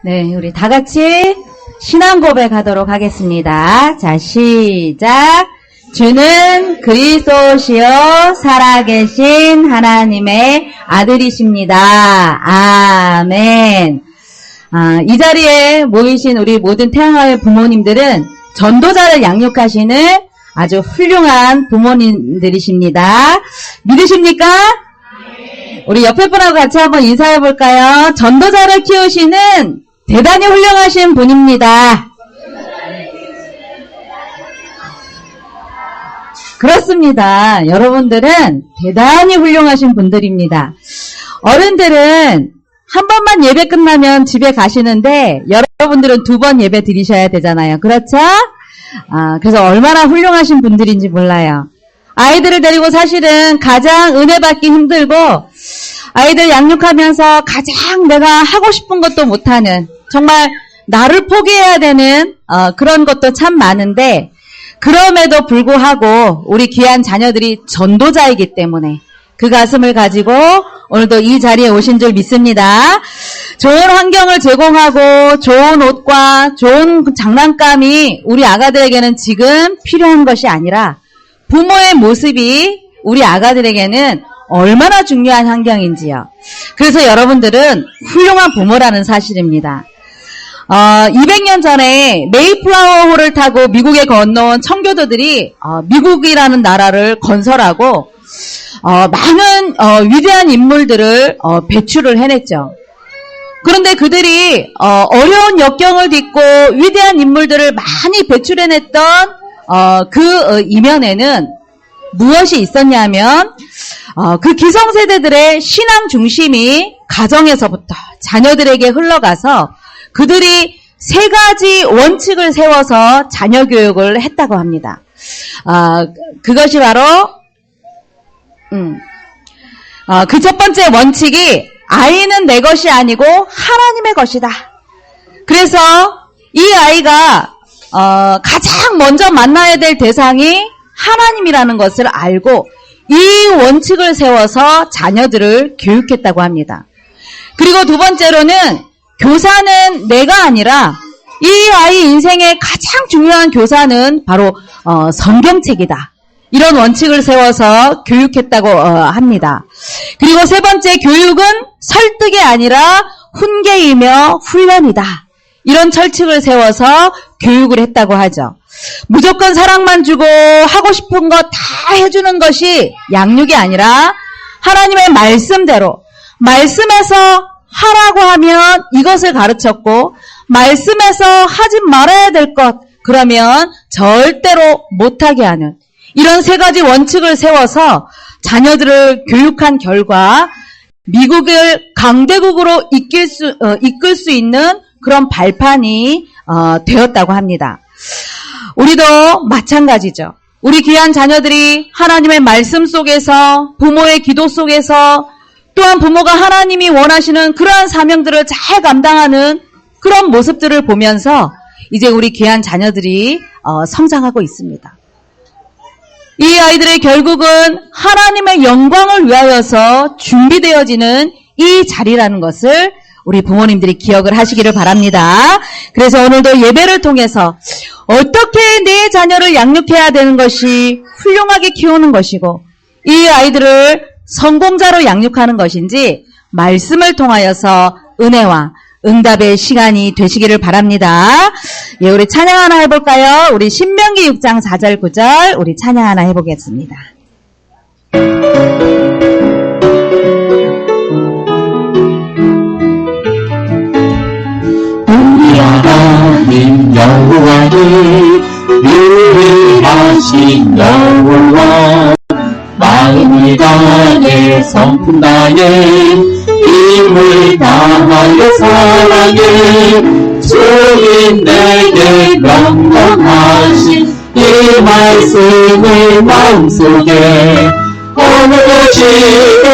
네, 우리 다 같이 신앙 고백하도록 하겠습니다. 자, 시작. 주는 그리스도시요 살아계신 하나님의 아들이십니다. 아멘. 이 자리에 모이신 우리 모든 태양아의 부모님들은 전도자를 양육하시는 아주 훌륭한 부모님들이십니다. 믿으십니까? 우리 옆에 분하고 같이 한번 인사해 볼까요? 전도자를 키우시는 대단히 훌륭하신 분입니다. 그렇습니다. 여러분들은 대단히 훌륭하신 분들입니다. 어른들은 한 번만 예배 끝나면 집에 가시는데 여러분들은 2번 예배 드리셔야 되잖아요. 그렇죠? 그래서 얼마나 훌륭하신 분들인지 몰라요. 아이들을 데리고 사실은 가장 은혜 받기 힘들고 아이들 양육하면서 가장 내가 하고 싶은 것도 못하는 정말 나를 포기해야 되는 그런 것도 참 많은데 그럼에도 불구하고 우리 귀한 자녀들이 전도자이기 때문에 그 가슴을 가지고 오늘도 이 자리에 오신 줄 믿습니다. 좋은 환경을 제공하고 좋은 옷과 좋은 장난감이 우리 아가들에게는 지금 필요한 것이 아니라 부모의 모습이 우리 아가들에게는 얼마나 중요한 환경인지요. 그래서 여러분들은 훌륭한 부모라는 사실입니다. 200년 전에 메이플라워호를 타고 미국에 건너온 청교도들이 미국이라는 나라를 건설하고 많은 위대한 인물들을 배출을 해냈죠. 그런데 그들이 어려운 역경을 딛고 위대한 인물들을 많이 배출해냈던 그 이면에는 무엇이 있었냐면 그 기성세대들의 신앙 중심이 가정에서부터 자녀들에게 흘러가서 그들이 3가지 원칙을 세워서 자녀 교육을 했다고 합니다. 그것이 바로 그 첫 번째 원칙이 아이는 내 것이 아니고 하나님의 것이다. 그래서 이 아이가 가장 먼저 만나야 될 대상이 하나님이라는 것을 알고 이 원칙을 세워서 자녀들을 교육했다고 합니다. 그리고 2번째로는 교사는 내가 아니라 이 아이 인생의 가장 중요한 교사는 바로 성경책이다. 이런 원칙을 세워서 교육했다고 합니다. 그리고 3번째 교육은 설득이 아니라 훈계이며 훈련이다. 이런 철칙을 세워서 교육을 했다고 하죠. 무조건 사랑만 주고 하고 싶은 거 다 해주는 것이 양육이 아니라 하나님의 말씀대로 말씀에서 하라고 하면 이것을 가르쳤고 말씀에서 하지 말아야 될 것 그러면 절대로 못하게 하는 이런 3가지 원칙을 세워서 자녀들을 교육한 결과 미국을 강대국으로 이끌 수 있는 그런 발판이 되었다고 합니다. 우리도 마찬가지죠. 우리 귀한 자녀들이 하나님의 말씀 속에서 부모의 기도 속에서 또한 부모가 하나님이 원하시는 그러한 사명들을 잘 감당하는 그런 모습들을 보면서 이제 우리 귀한 자녀들이 성장하고 있습니다. 이 아이들의 결국은 하나님의 영광을 위하여서 준비되어지는 이 자리라는 것을 우리 부모님들이 기억을 하시기를 바랍니다. 그래서 오늘도 예배를 통해서 어떻게 내 자녀를 양육해야 되는 것이 훌륭하게 키우는 것이고 이 아이들을 성공자로 양육하는 것인지 말씀을 통하여서 은혜와 응답의 시간이 되시기를 바랍니다. 예, 우리 찬양 하나 해볼까요? 우리 신명기 6장 4절 9절 우리 찬양 하나 해보겠습니다. 우리 하나님 여호와는 유일하신 여호와 마음을 다해 성품 다해 힘을 다하여 사랑해 주인 내게 명령하신 이 말씀을 마음속에 오늘도 지고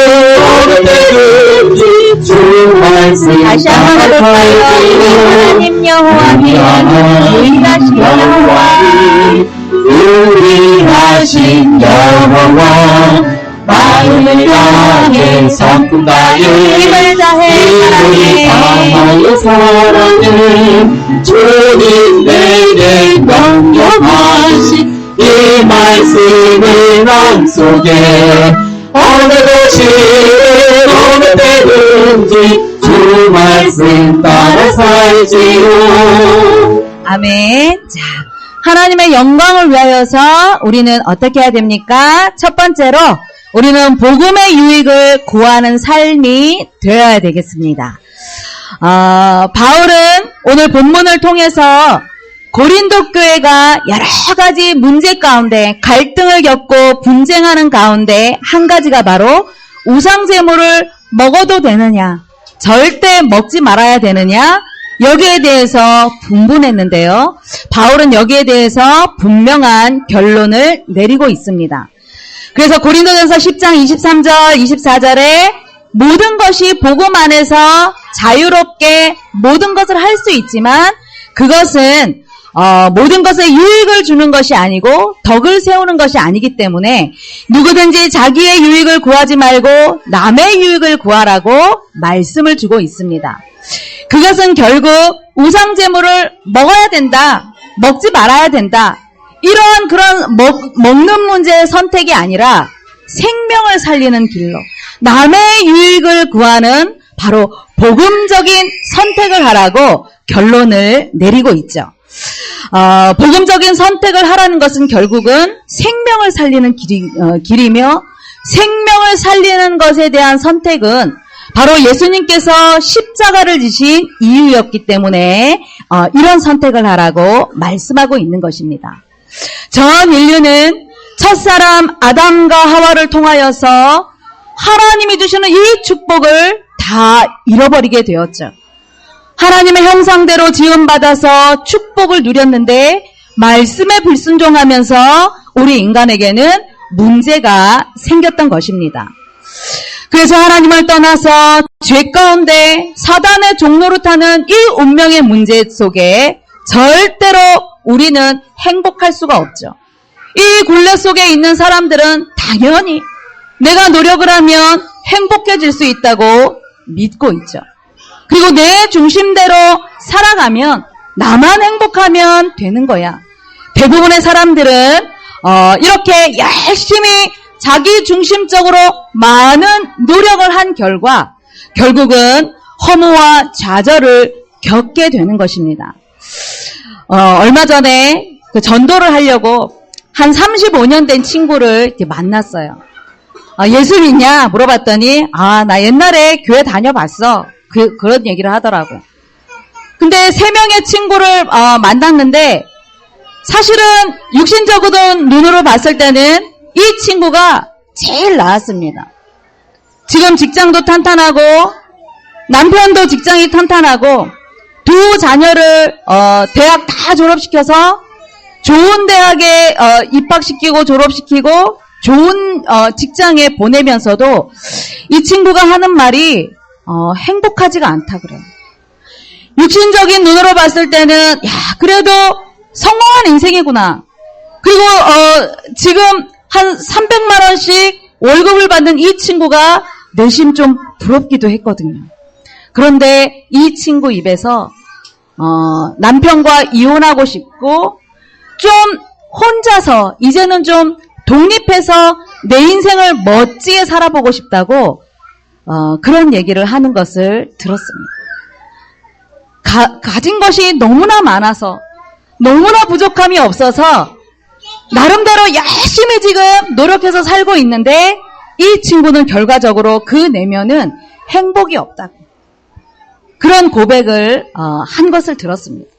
오늘도 주 말씀 다시 한번 해볼까요? 하나님 여호와는 유일하신 여호와 유일하신 여호와 마음을 마음을 다해 성품 다해 힘을 다해 다하여 사랑해 주님 내게 명령하신 이 말씀을 마음속에 어느 곳이든 어느 때든지 주 말씀 따라 살지요. 아멘. 자, 하나님의 영광을 위하여서 우리는 어떻게 해야 됩니까? 첫 번째로 우리는 복음의 유익을 구하는 삶이 되어야 되겠습니다. 바울은 오늘 본문을 통해서 고린도 교회가 여러 가지 문제 가운데 갈등을 겪고 분쟁하는 가운데 한 가지가 바로 우상제물을 먹어도 되느냐, 절대 먹지 말아야 되느냐, 여기에 대해서 분분했는데요. 바울은 여기에 대해서 분명한 결론을 내리고 있습니다. 그래서 고린도전서 10장 23절 24절에 모든 것이 복음 안에서 자유롭게 모든 것을 할 수 있지만 그것은 모든 것에 유익을 주는 것이 아니고 덕을 세우는 것이 아니기 때문에 누구든지 자기의 유익을 구하지 말고 남의 유익을 구하라고 말씀을 주고 있습니다. 그것은 결국 우상제물을 먹어야 된다, 먹지 말아야 된다, 이러한 그런 먹는 문제의 선택이 아니라 생명을 살리는 길로 남의 유익을 구하는 바로 복음적인 선택을 하라고 결론을 내리고 있죠. 복음적인 선택을 하라는 것은 결국은 생명을 살리는 길이며 생명을 살리는 것에 대한 선택은 바로 예수님께서 십자가를 지신 이유였기 때문에 이런 선택을 하라고 말씀하고 있는 것입니다. 전 인류는 첫사람 아담과 하와를 통하여서 하나님이 주시는 이 축복을 다 잃어버리게 되었죠. 하나님의 형상대로 지음받아서 축복을 누렸는데 말씀에 불순종하면서 우리 인간에게는 문제가 생겼던 것입니다. 그래서 하나님을 떠나서 죄 가운데 사단의 종로로 타는 이 운명의 문제 속에 절대로 우리는 행복할 수가 없죠. 이 굴레 속에 있는 사람들은 당연히 내가 노력을 하면 행복해질 수 있다고 믿고 있죠. 그리고 내 중심대로 살아가면 나만 행복하면 되는 거야. 대부분의 사람들은 이렇게 열심히 자기 중심적으로 많은 노력을 한 결과 결국은 허무와 좌절을 겪게 되는 것입니다. 얼마 전에 그 전도를 하려고 한 35년 된 친구를 이렇게 만났어요. 예수 믿냐? 물어봤더니 나 옛날에 교회 다녀봤어. 그런 얘기를 하더라고. 근데 3명의 친구를 만났는데 사실은 육신적으로 눈으로 봤을 때는 이 친구가 제일 나았습니다. 지금 직장도 탄탄하고 남편도 직장이 탄탄하고 두 자녀를 대학 다 졸업시켜서 좋은 대학에 입학시키고 졸업시키고 좋은 직장에 보내면서도 이 친구가 하는 말이 행복하지가 않다 그래요. 육신적인 눈으로 봤을 때는 그래도 성공한 인생이구나. 그리고 지금 한 300만 원씩 월급을 받는 이 친구가 내심 좀 부럽기도 했거든요. 그런데 이 친구 입에서 남편과 이혼하고 싶고 좀 혼자서 이제는 좀 독립해서 내 인생을 멋지게 살아보고 싶다고 그런 얘기를 하는 것을 들었습니다. 가진 것이 너무나 많아서 너무나 부족함이 없어서 나름대로 열심히 지금 노력해서 살고 있는데 이 친구는 결과적으로 그 내면은 행복이 없다고 그런 고백을 한 것을 들었습니다.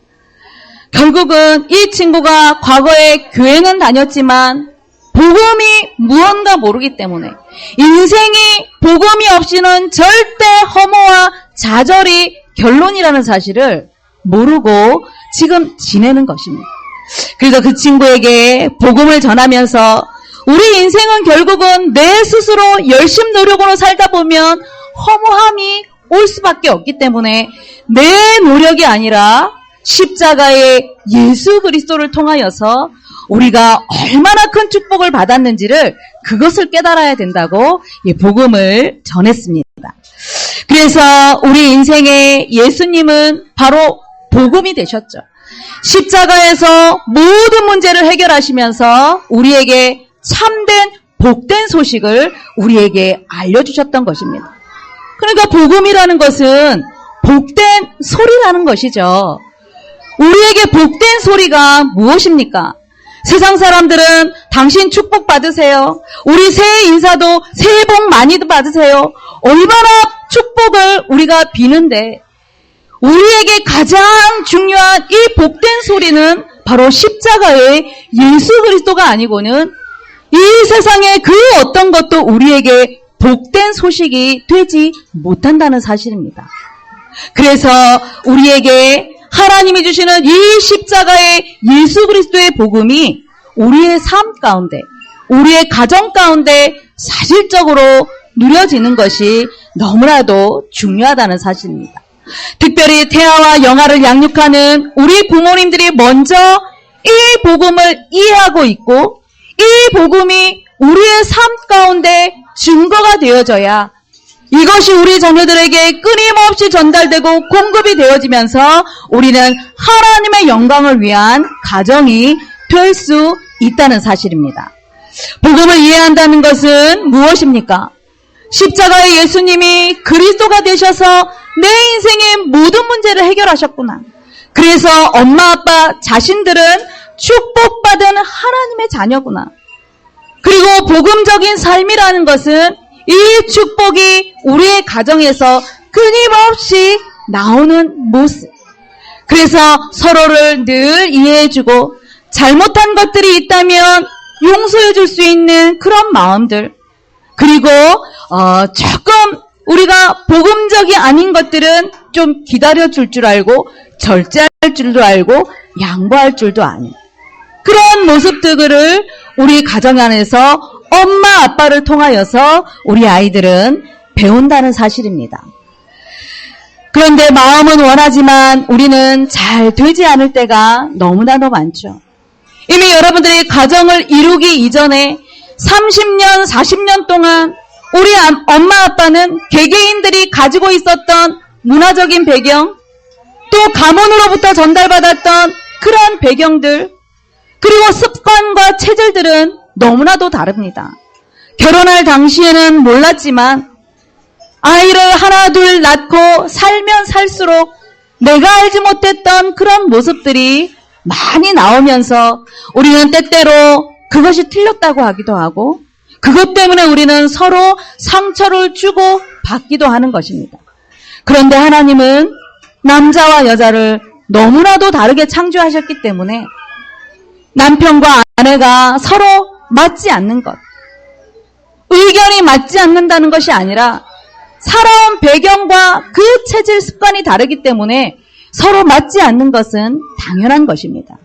결국은 이 친구가 과거에 교회는 다녔지만 복음이 무언가 모르기 때문에 인생이 복음이 없이는 절대 허무와 좌절이 결론이라는 사실을 모르고 지금 지내는 것입니다. 그래서 그 친구에게 복음을 전하면서 우리 인생은 결국은 내 스스로 열심 노력으로 살다 보면 허무함이 올 수밖에 없기 때문에 내 노력이 아니라 십자가의 예수 그리스도를 통하여서 우리가 얼마나 큰 축복을 받았는지를 그것을 깨달아야 된다고 이 복음을 전했습니다. 그래서 우리 인생의 예수님은 바로 복음이 되셨죠. 십자가에서 모든 문제를 해결하시면서 우리에게 참된 복된 소식을 우리에게 알려주셨던 것입니다. 그러니까 복음이라는 것은 복된 소리라는 것이죠. 우리에게 복된 소리가 무엇입니까? 세상 사람들은 당신 축복 받으세요. 우리 새해 인사도 새해 복 많이 받으세요. 얼마나 축복을 우리가 비는데 우리에게 가장 중요한 이 복된 소리는 바로 십자가의 예수 그리스도가 아니고는 이 세상의 그 어떤 것도 우리에게 복된 소식이 되지 못한다는 사실입니다. 그래서 우리에게 하나님이 주시는 이 십자가의 예수 그리스도의 복음이 우리의 삶 가운데, 우리의 가정 가운데 사실적으로 누려지는 것이 너무나도 중요하다는 사실입니다. 특별히 태아와 영아를 양육하는 우리 부모님들이 먼저 이 복음을 이해하고 있고 이 복음이 우리의 삶 가운데 증거가 되어져야 이것이 우리 자녀들에게 끊임없이 전달되고 공급이 되어지면서 우리는 하나님의 영광을 위한 가정이 될 수 있다는 사실입니다. 복음을 이해한다는 것은 무엇입니까? 십자가의 예수님이 그리스도가 되셔서 내 인생의 모든 문제를 해결하셨구나. 그래서 엄마 아빠 자신들은 축복받은 하나님의 자녀구나. 그리고 복음적인 삶이라는 것은 이 축복이 우리의 가정에서 끊임없이 나오는 모습. 그래서 서로를 늘 이해해주고 잘못한 것들이 있다면 용서해줄 수 있는 그런 마음들. 그리고 조금 우리가 복음적이 아닌 것들은 좀 기다려줄 줄 알고 절제할 줄도 알고 양보할 줄도 아는 그런 모습들을 우리 가정 안에서 엄마 아빠를 통하여서 우리 아이들은 배운다는 사실입니다. 그런데 마음은 원하지만 우리는 잘 되지 않을 때가 너무나도 많죠. 이미 여러분들이 가정을 이루기 이전에 30년, 40년 동안 우리 엄마 아빠는 개개인들이 가지고 있었던 문화적인 배경, 또 가문으로부터 전달받았던 그런 배경들, 그리고 습관과 체질들은 너무나도 다릅니다. 결혼할 당시에는 몰랐지만 아이를 하나 둘 낳고 살면 살수록 내가 알지 못했던 그런 모습들이 많이 나오면서 우리는 때때로 그것이 틀렸다고 하기도 하고 그것 때문에 우리는 서로 상처를 주고 받기도 하는 것입니다. 그런데 하나님은 남자와 여자를 너무나도 다르게 창조하셨기 때문에 남편과 아내가 서로 맞지 않는 것, 의견이 맞지 않는다는 것이 아니라 살아온 배경과 그 체질 습관이 다르기 때문에 서로 맞지 않는 것은 당연한 것입니다.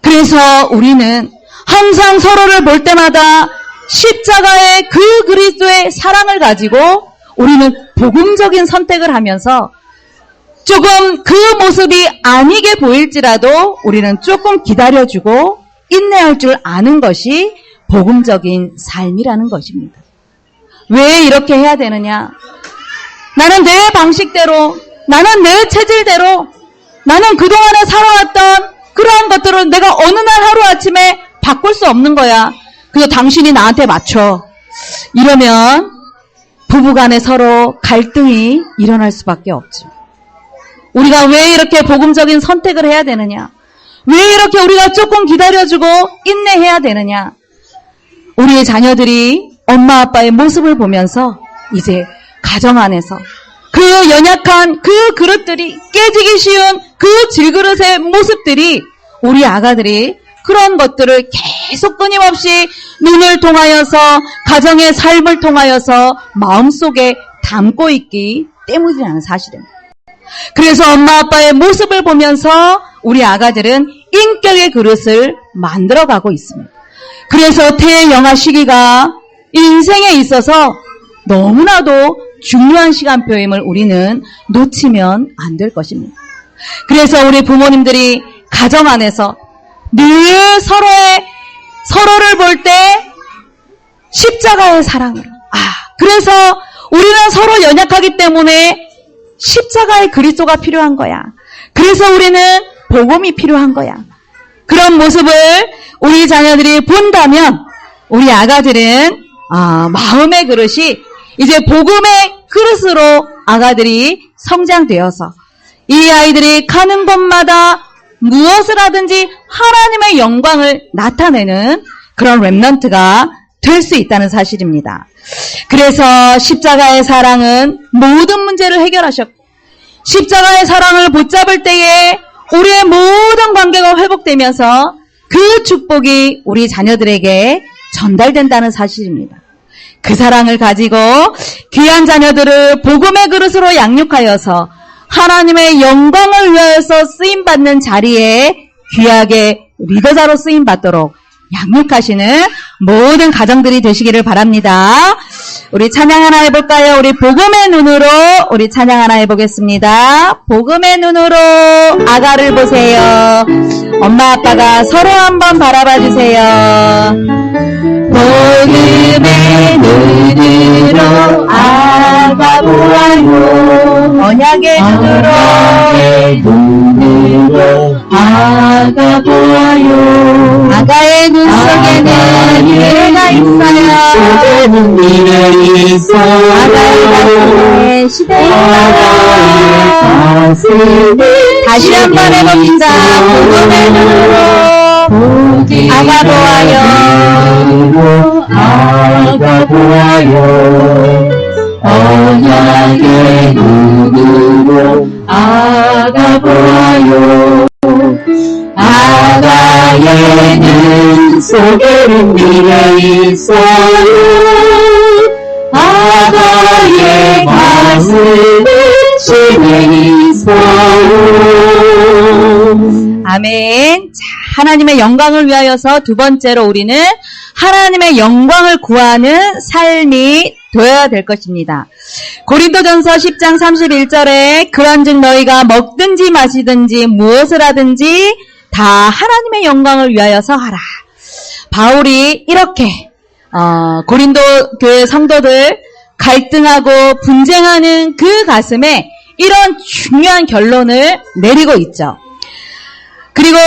그래서 우리는 항상 서로를 볼 때마다 십자가의 그 그리스도의 사랑을 가지고 우리는 복음적인 선택을 하면서 조금 그 모습이 아니게 보일지라도 우리는 조금 기다려주고 인내할 줄 아는 것이 복음적인 삶이라는 것입니다. 왜 이렇게 해야 되느냐? 나는 내 방식대로, 나는 내 체질대로, 나는 그동안에 살아왔던 그러한 것들을 내가 어느 날 하루아침에 바꿀 수 없는 거야. 그래서 당신이 나한테 맞춰. 이러면 부부간에 서로 갈등이 일어날 수밖에 없죠. 우리가 왜 이렇게 복음적인 선택을 해야 되느냐? 왜 이렇게 우리가 조금 기다려주고 인내해야 되느냐? 우리의 자녀들이 엄마 아빠의 모습을 보면서 이제 가정 안에서 그 연약한 그 그릇들이 깨지기 쉬운 그 질그릇의 모습들이 우리 아가들이 그런 것들을 계속 끊임없이 눈을 통하여서 가정의 삶을 통하여서 마음속에 담고 있기 때문이라는 사실입니다. 그래서 엄마 아빠의 모습을 보면서 우리 아가들은 인격의 그릇을 만들어가고 있습니다. 그래서 태영아 시기가 인생에 있어서 너무나도 중요한 시간표임을 우리는 놓치면 안 될 것입니다. 그래서 우리 부모님들이 가정 안에서 늘 서로를 볼 때 십자가의 사랑으로. 그래서 우리는 서로 연약하기 때문에 십자가의 그리스도가 필요한 거야. 그래서 우리는 복음이 필요한 거야. 그런 모습을 우리 자녀들이 본다면 우리 아가들은 마음의 그릇이 이제 복음의 그릇으로 아가들이 성장되어서 이 아이들이 가는 곳마다 무엇을 하든지 하나님의 영광을 나타내는 그런 렘넌트가 될 수 있다는 사실입니다. 그래서 십자가의 사랑은 모든 문제를 해결하셨고 십자가의 사랑을 붙잡을 때에 우리의 모든 관계가 회복되면서 그 축복이 우리 자녀들에게 전달된다는 사실입니다. 그 사랑을 가지고 귀한 자녀들을 복음의 그릇으로 양육하여서 하나님의 영광을 위하여서 쓰임받는 자리에 귀하게 리더자로 쓰임받도록 양육하시는 모든 가정들이 되시기를 바랍니다. 우리 찬양 하나 해볼까요? 우리 복음의 눈으로 우리 찬양 하나 해보겠습니다. 복음의 눈으로 아가를 보세요. 엄마 아빠가 서로 한번 바라봐 주세요. 복음의 눈으로 아가 보아요. 언약의 눈으로 아가 보아요. 아가의 눈 속에는 미래가 있어요. 아가의 가슴에 시대가 있어요. 다시 한번 해봅시다. 복음의 눈으로 아가 보아요. 아가 보아요. 언약의 눈으로 아가 보아요. 아가의 눈 속에는 미래 있어요. 아가의 가슴에 시대 있어요. 아멘. 자, 하나님의 영광을 위하여서 두 번째로 우리는 하나님의 영광을 구하는 삶이 되어야 될 것입니다. 고린도전서 10장 31절에 그런즉 너희가 먹든지 마시든지 무엇을 하든지 다 하나님의 영광을 위하여서 하라. 바울이 이렇게 고린도 교회 성도들 갈등하고 분쟁하는 그 가슴에 이런 중요한 결론을 내리고 있죠. 그리고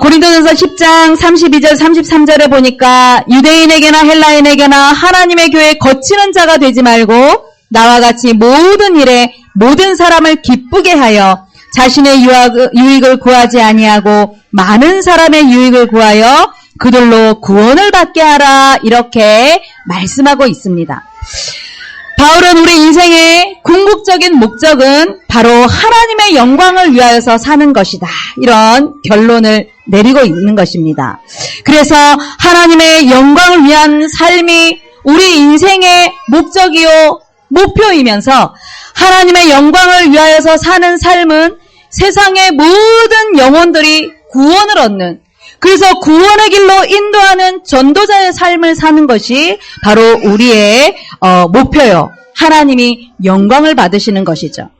고린도전서 10장 32절 33절에 보니까 유대인에게나 헬라인에게나 하나님의 교회에 거치는 자가 되지 말고 나와 같이 모든 일에 모든 사람을 기쁘게 하여 자신의 유익을 구하지 아니하고 많은 사람의 유익을 구하여 그들로 구원을 받게 하라. 이렇게 말씀하고 있습니다. 바울은 우리 인생의 궁극적인 목적은 바로 하나님의 영광을 위하여서 사는 것이다. 이런 결론을 내리고 있는 것입니다. 그래서 하나님의 영광을 위한 삶이 우리 인생의 목적이요 목표이면서 하나님의 영광을 위하여서 사는 삶은 세상의 모든 영혼들이 구원을 얻는, 그래서 구원의 길로 인도하는 전도자의 삶을 사는 것이 바로 우리의 목표요. 하나님이 영광을 받으시는 것이죠.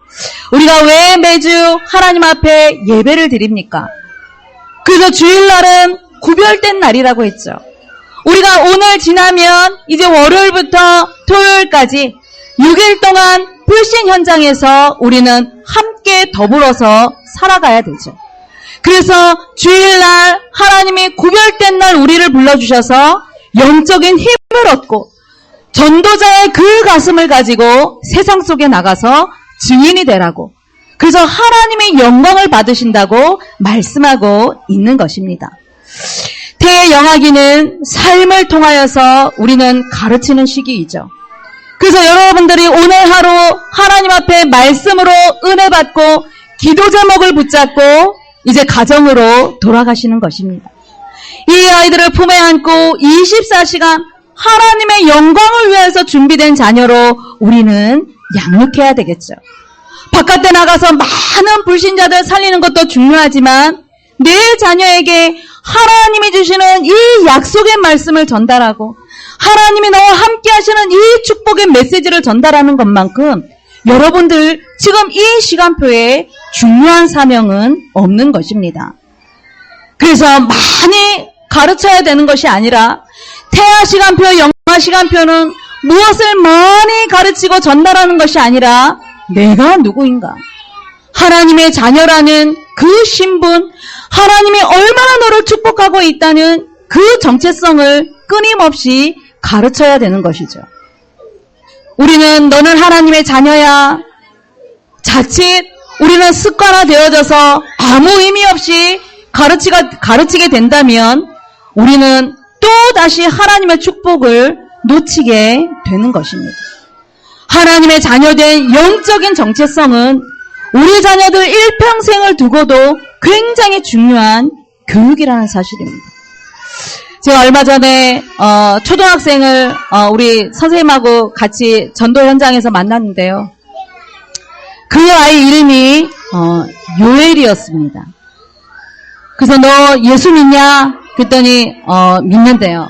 우리가 왜 매주 하나님 앞에 예배를 드립니까? 그래서 주일날은 구별된 날이라고 했죠. 우리가 오늘 지나면 이제 월요일부터 토요일까지 6일 동안 불신 현장에서 우리는 함께 더불어서 살아가야 되죠. 그래서 주일날 하나님이 구별된 날 우리를 불러주셔서 영적인 힘을 얻고 전도자의 그 가슴을 가지고 세상 속에 나가서 증인이 되라고, 그래서 하나님의 영광을 받으신다고 말씀하고 있는 것입니다. 태영하기는 삶을 통하여서 우리는 가르치는 시기이죠. 그래서 여러분들이 오늘 하루 하나님 앞에 말씀으로 은혜 받고 기도 제목을 붙잡고 이제 가정으로 돌아가시는 것입니다. 이 아이들을 품에 안고 24시간 하나님의 영광을 위해서 준비된 자녀로 우리는 양육해야 되겠죠. 바깥에 나가서 많은 불신자들 살리는 것도 중요하지만 내 자녀에게 하나님이 주시는 이 약속의 말씀을 전달하고 하나님이 너와 함께 하시는 이 축복의 메시지를 전달하는 것만큼 여러분들 지금 이 시간표에 중요한 사명은 없는 것입니다. 그래서 많이 가르쳐야 되는 것이 아니라 태아 시간표, 영아 시간표는 무엇을 많이 가르치고 전달하는 것이 아니라 내가 누구인가? 하나님의 자녀라는 그 신분, 하나님이 얼마나 너를 축복하고 있다는 그 정체성을 끊임없이 가르쳐야 되는 것이죠. 우리는 너는 하나님의 자녀야. 자칫 우리는 습관화되어져서 아무 의미 없이 가르치게 된다면 우리는 또 다시 하나님의 축복을 놓치게 되는 것입니다. 하나님의 자녀된 영적인 정체성은 우리 자녀들 일평생을 두고도 굉장히 중요한 교육이라는 사실입니다. 제가 얼마 전에 초등학생을 우리 선생님하고 같이 전도 현장에서 만났는데요. 그 아이 이름이 요엘이었습니다. 그래서 너 예수 믿냐? 그랬더니 믿는데요.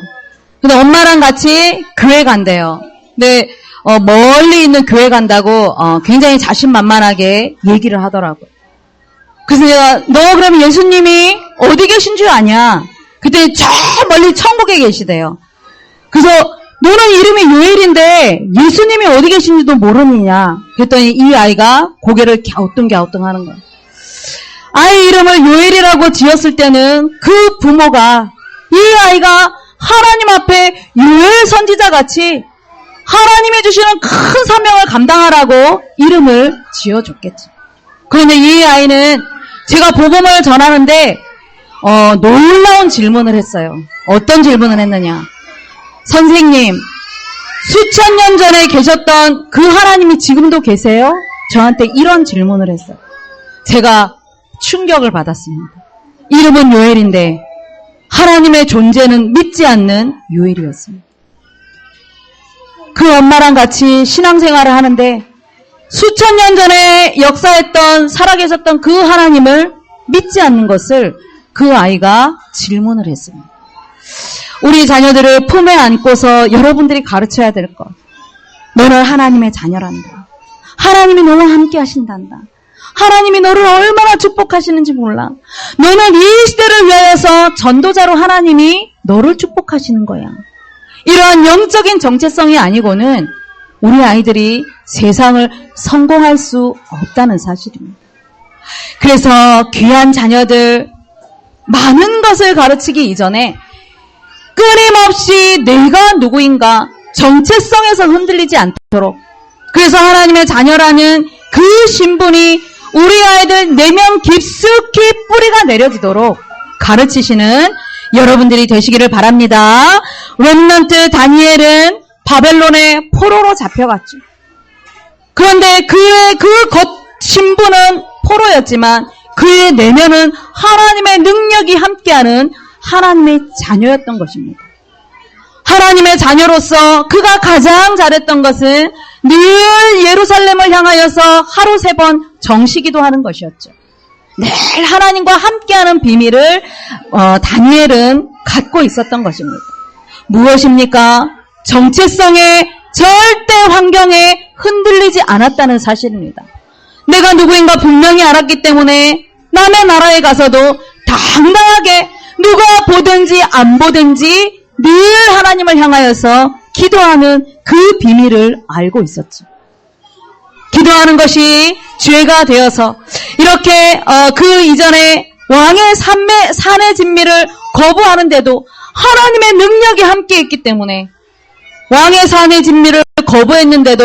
근데 엄마랑 같이 교회 간대요. 근데 멀리 있는 교회 간다고 굉장히 자신만만하게 얘기를 하더라고요. 그래서 내가 너 그러면 예수님이 어디 계신 줄 아냐? 그때 저 멀리 천국에 계시대요. 그래서 너는 이름이 요엘인데 예수님이 어디 계신지도 모르느냐? 그랬더니 이 아이가 고개를 갸우뚱갸우뚱 하는 거예요. 아이 이름을 요엘이라고 지었을 때는 그 부모가 이 아이가 하나님 앞에 요엘 선지자 같이 하나님이 주시는 큰 사명을 감당하라고 이름을 지어줬겠죠. 그런데 이 아이는 제가 복음을 전하는데 놀라운 질문을 했어요. 어떤 질문을 했느냐? 선생님, 수천 년 전에 계셨던 그 하나님이 지금도 계세요? 저한테 이런 질문을 했어요. 제가 충격을 받았습니다. 이름은 요엘인데 하나님의 존재는 믿지 않는 요엘이었습니다. 그 엄마랑 같이 신앙생활을 하는데 수천 년 전에 역사했던 살아계셨던 그 하나님을 믿지 않는 것을 그 아이가 질문을 했습니다. 우리 자녀들을 품에 안고서 여러분들이 가르쳐야 될 것. 너는 하나님의 자녀란다. 하나님이 너와 함께 하신단다. 하나님이 너를 얼마나 축복하시는지 몰라. 너는 이 시대를 위하여서 전도자로 하나님이 너를 축복하시는 거야. 이러한 영적인 정체성이 아니고는 우리 아이들이 세상을 성공할 수 없다는 사실입니다. 그래서 귀한 자녀들 많은 것을 가르치기 이전에 끊임없이 내가 누구인가 정체성에서 흔들리지 않도록, 그래서 하나님의 자녀라는 그 신분이 우리 아이들 내면 깊숙이 뿌리가 내려지도록 가르치시는 여러분들이 되시기를 바랍니다. 렘넌트 다니엘은 바벨론의 포로로 잡혀갔죠. 그런데 그의 그 겉 신분은 포로였지만 그의 내면은 하나님의 능력이 함께하는 하나님의 자녀였던 것입니다. 하나님의 자녀로서 그가 가장 잘했던 것은 늘 예루살렘을 향하여서 하루 3번 정시기도 하는 것이었죠. 늘 하나님과 함께하는 비밀을 다니엘은 갖고 있었던 것입니다. 무엇입니까? 정체성의 절대 환경에 흔들리지 않았다는 사실입니다. 내가 누구인가 분명히 알았기 때문에 남의 나라에 가서도 당당하게 누가 보든지 안 보든지 늘 하나님을 향하여서 기도하는 그 비밀을 알고 있었죠. 기도하는 것이 죄가 되어서 이렇게 그 이전에 왕의 산의 진미를 거부하는데도 하나님의 능력이 함께 있기 때문에 왕의 산의 진미를 거부했는데도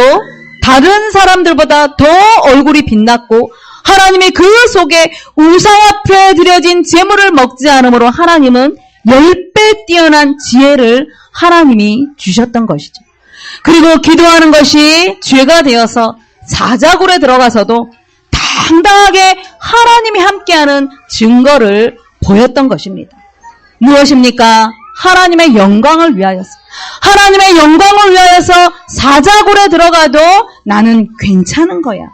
다른 사람들보다 더 얼굴이 빛났고 하나님의 그 속에 우상 앞에 드려진 제물을 먹지 않으므로 하나님은 10배 뛰어난 지혜를 하나님이 주셨던 것이죠. 그리고 기도하는 것이 죄가 되어서 사자굴에 들어가서도 당당하게 하나님이 함께하는 증거를 보였던 것입니다. 무엇입니까? 하나님의 영광을 위하여서. 하나님의 영광을 위하여서 사자굴에 들어가도 나는 괜찮은 거야.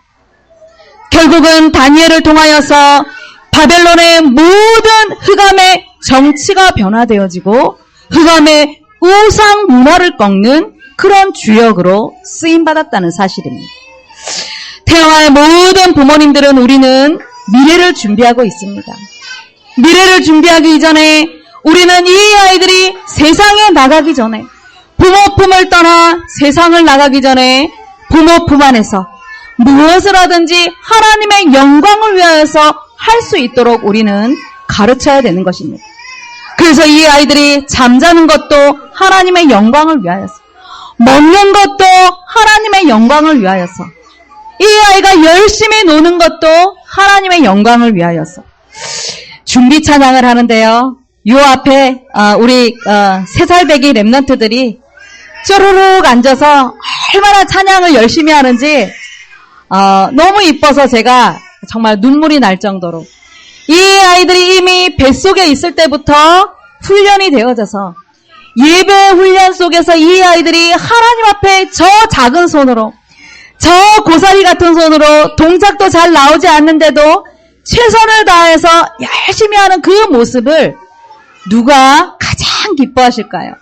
결국은 다니엘을 통하여서 바벨론의 모든 흑암의 정치가 변화되어지고 흑암의 우상 문화를 꺾는 그런 주역으로 쓰임받았다는 사실입니다. 태어날 모든 부모님들은 우리는 미래를 준비하고 있습니다. 미래를 준비하기 전에 우리는 이 아이들이 세상에 나가기 전에 부모 품을 떠나 세상을 나가기 전에 부모 품 안에서 무엇을 하든지 하나님의 영광을 위하여서 할 수 있도록 우리는 가르쳐야 되는 것입니다. 그래서 이 아이들이 잠자는 것도 하나님의 영광을 위하여서, 먹는 것도 하나님의 영광을 위하여서, 이 아이가 열심히 노는 것도 하나님의 영광을 위하여서 준비 찬양을 하는데요. 요 앞에 우리 3살배기 랩런트들이 쪼르륵 앉아서 얼마나 찬양을 열심히 하는지 너무 이뻐서 제가 정말 눈물이 날 정도로, 이 아이들이 이미 뱃속에 있을 때부터 훈련이 되어져서 예배 훈련 속에서 이 아이들이 하나님 앞에 저 작은 손으로, 저 고사리 같은 손으로 동작도 잘 나오지 않는데도 최선을 다해서 열심히 하는 그 모습을 누가 가장 기뻐하실까요?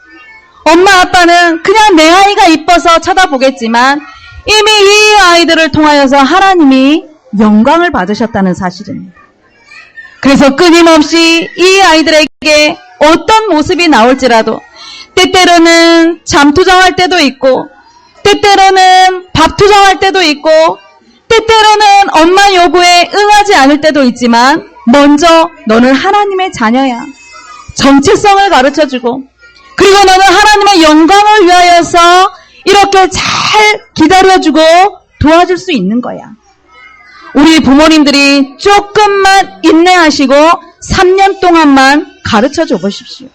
엄마 아빠는 그냥 내 아이가 이뻐서 쳐다보겠지만 이미 이 아이들을 통하여서 하나님이 영광을 받으셨다는 사실입니다. 그래서 끊임없이 이 아이들에게 어떤 모습이 나올지라도 때때로는 잠투정할 때도 있고, 때때로는 밥투정할 때도 있고, 때때로는 엄마 요구에 응하지 않을 때도 있지만 먼저 너는 하나님의 자녀야, 정체성을 가르쳐주고, 그리고 너는 하나님의 영광을 위하여서 이렇게 잘 기다려주고 도와줄 수 있는 거야. 우리 부모님들이 조금만 인내하시고 3년 동안만 가르쳐줘 보십시오.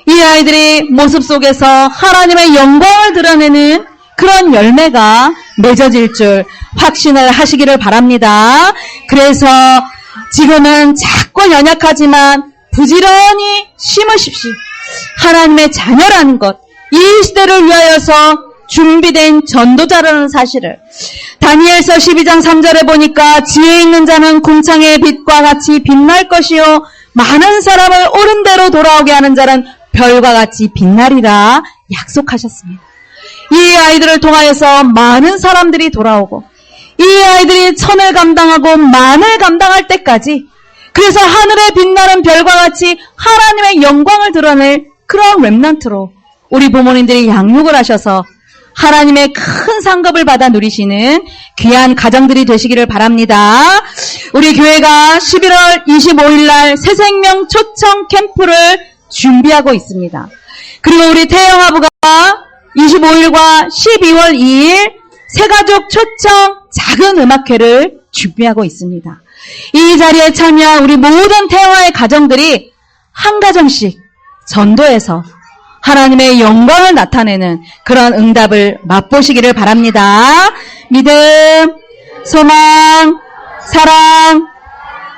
이 아이들이 모습 속에서 하나님의 영광을 드러내는 그런 열매가 맺어질 줄 확신을 하시기를 바랍니다. 그래서 지금은 작고 연약하지만 부지런히 심으십시오. 하나님의 자녀라는 것, 이 시대를 위하여서 준비된 전도자라는 사실을 다니엘서 12장 3절에 보니까 지혜 있는 자는 궁창의 빛과 같이 빛날 것이요 많은 사람을 옳은 대로 돌아오게 하는 자는 별과 같이 빛나리라 약속하셨습니다. 이 아이들을 통하여서 많은 사람들이 돌아오고, 이 아이들이 천을 감당하고 만을 감당할 때까지, 그래서 하늘에 빛나는 별과 같이 하나님의 영광을 드러낼 그런 렘넌트로 우리 부모님들이 양육을 하셔서 하나님의 큰 상급을 받아 누리시는 귀한 가정들이 되시기를 바랍니다. 우리 교회가 11월 25일 날 새생명 초청 캠프를 준비하고 있습니다. 그리고 우리 태영아부가 25일과 12월 2일 새가족 초청 작은 음악회를 준비하고 있습니다. 이 자리에 참여한 우리 모든 태영아의 가정들이 한 가정씩 전도해서 하나님의 영광을 나타내는 그런 응답을 맛보시기를 바랍니다. 믿음, 소망, 사랑,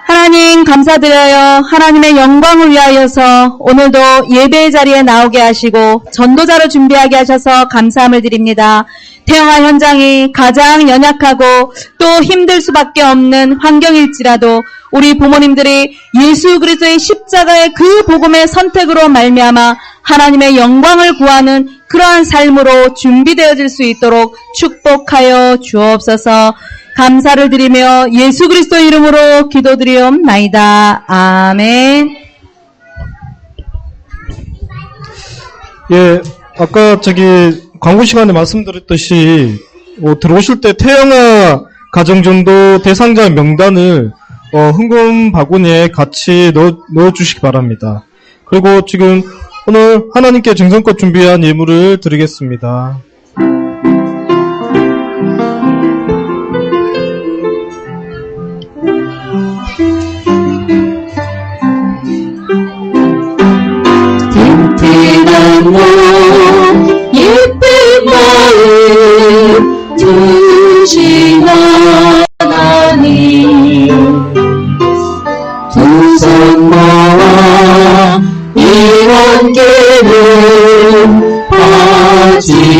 하나님 감사드려요. 하나님의 영광을 위하여서 오늘도 예배의 자리에 나오게 하시고 전도자를 준비하게 하셔서 감사함을 드립니다. 태영아 현장이 가장 연약하고 또 힘들 수밖에 없는 환경일지라도 우리 부모님들이 예수 그리스도의 십자가의 그 복음의 선택으로 말미암아 하나님의 영광을 구하는 그러한 삶으로 준비되어질 수 있도록 축복하여 주옵소서. 감사를 드리며 예수 그리스도 이름으로 기도드리옵나이다. 아멘. 예, 아까 광고 시간에 말씀드렸듯이 들어오실 때 태영아 가정전도 대상자 명단을 헌금 바구니에 같이 넣어주시기 바랍니다. 그리고 지금 오늘 하나님께 정성껏 준비한 예물을 드리겠습니다. 튼튼한 몸 예쁜 마음 주신 하나님 두 손 모아 이원계를 바치옵니다.